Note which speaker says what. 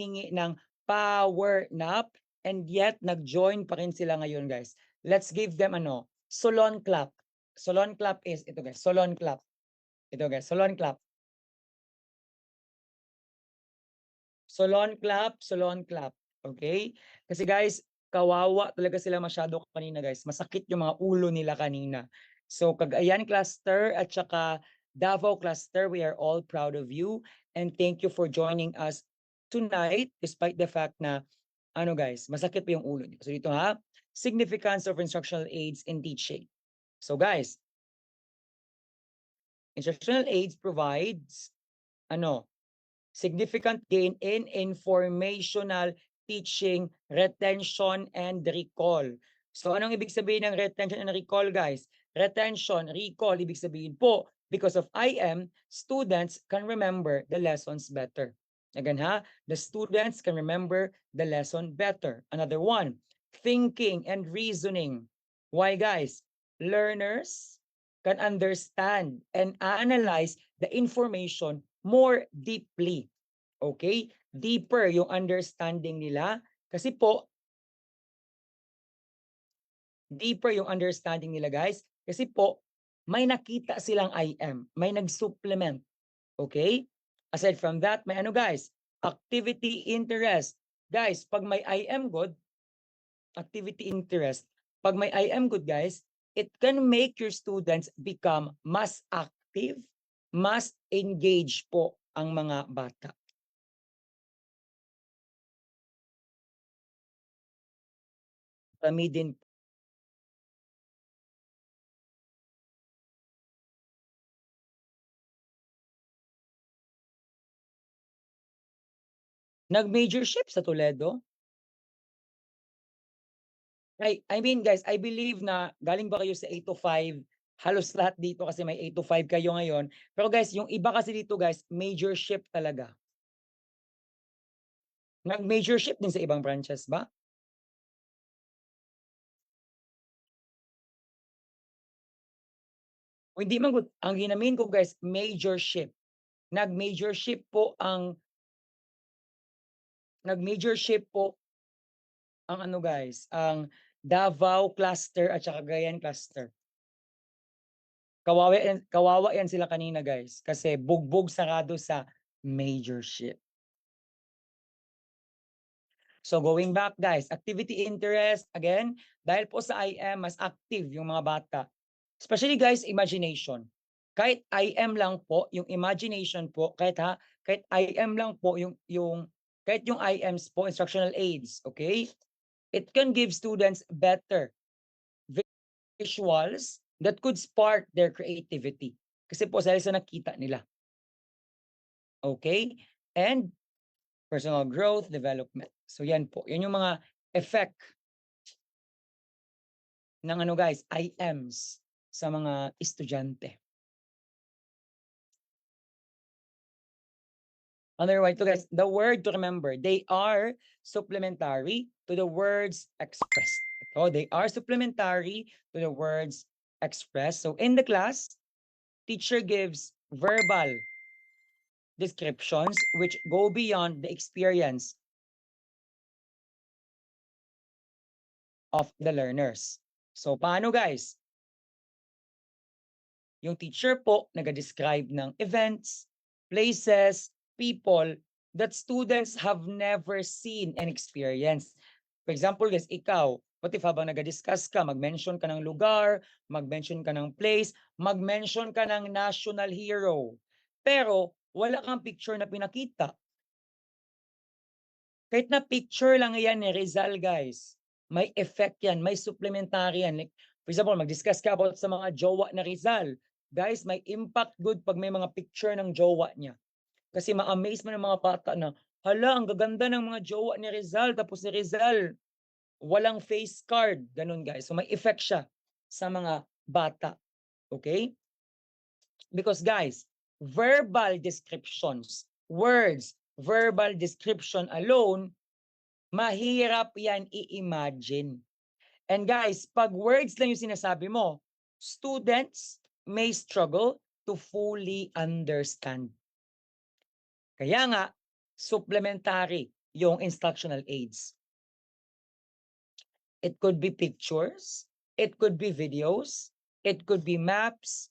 Speaker 1: naghingi ng power nap and yet nag-join pa rin sila ngayon, guys. Let's give them Solon clap. Solon clap is ito, guys. Solon clap. Ito, guys. Solon clap. Solon clap, Solon clap. Okay? Kasi guys, kawawa talaga sila masyado kanina, guys. Masakit yung mga ulo nila kanina. So Cagayan cluster at saka Davao cluster, we are all proud of you and thank you for joining us tonight despite the fact na guys, masakit pa yung ulo niyo. So dito significance of instructional aids in teaching. So guys, instructional aids provides significant gain in informational teaching, retention, and recall. So anong ibig sabihin ng retention and recall, guys? Retention, recall, ibig sabihin po, because of IM, students can remember the lessons better. Again the students can remember the lesson better. Another one, thinking and reasoning. Why, guys? Learners can understand and analyze the information more deeply. Okay? Deeper yung understanding nila. Kasi po, deeper yung understanding nila, guys. Kasi po, may nakita silang IM. May nag-supplement. Okay? Aside from that, may guys? Activity interest. Guys, pag may IM good, activity interest, pag may IM good, guys, it can make your students become mas active, mas engaged po ang mga bata. Kami din. Nag-major ship sa Toledo? I mean, guys, I believe na galing ba kayo sa 8 to 5? Halos lahat dito kasi may 8 to 5 kayo ngayon. Pero guys, yung iba kasi dito, guys, major ship talaga. Nag-major ship din sa ibang branches ba? O hindi man good. Ang ginamin ko, guys, major ship. Nag-major ship po ang guys, ang Davao cluster at saka Cagayan cluster. Kawawa yan sila kanina, guys, kasi bugbog sarado sa major ship. So going back, guys, activity interest, again, dahil po sa IM, mas active yung mga bata. Especially, guys, imagination. Kahit IM lang po, yung imagination po, kahit IM lang po, kahit yung IMs po, instructional aids, okay? It can give students better visuals that could spark their creativity. Kasi po, sa nakita nila. Okay? And personal growth, development. So yan po. Yan yung mga effect ng guys, IMs sa mga estudyante. Otherwise, guys, the word to remember, they are supplementary to the words expressed. So they are supplementary to the words expressed. So in the class, teacher gives verbal descriptions which go beyond the experience of the learners. So paano, guys? Yung teacher po nag-describe ng events, places, people that students have never seen and experienced. For example, guys, ikaw, what if habang nag-discuss ka, mag-mention ka ng lugar, mag-mention ka ng place, mag-mention ka ng national hero, pero wala kang picture na pinakita. Kahit na picture lang yan ni Rizal, guys, may effect yan, may supplementary yan. Like, for example, mag-discuss ka about sa mga jowa na Rizal. Guys, may impact good pag may mga picture ng jowa niya. Kasi ma-amaze mo ng mga bata na, hala, ang gaganda ng mga jowa ni Rizal. Tapos si Rizal, walang face card. Ganun, guys. So may effect siya sa mga bata. Okay? Because, guys, verbal descriptions, words, verbal description alone, mahirap yan i-imagine. And guys, pag words lang yung sinasabi mo, students may struggle to fully understand. Kaya nga, supplementary yung instructional aids. It could be pictures, it could be videos, it could be maps,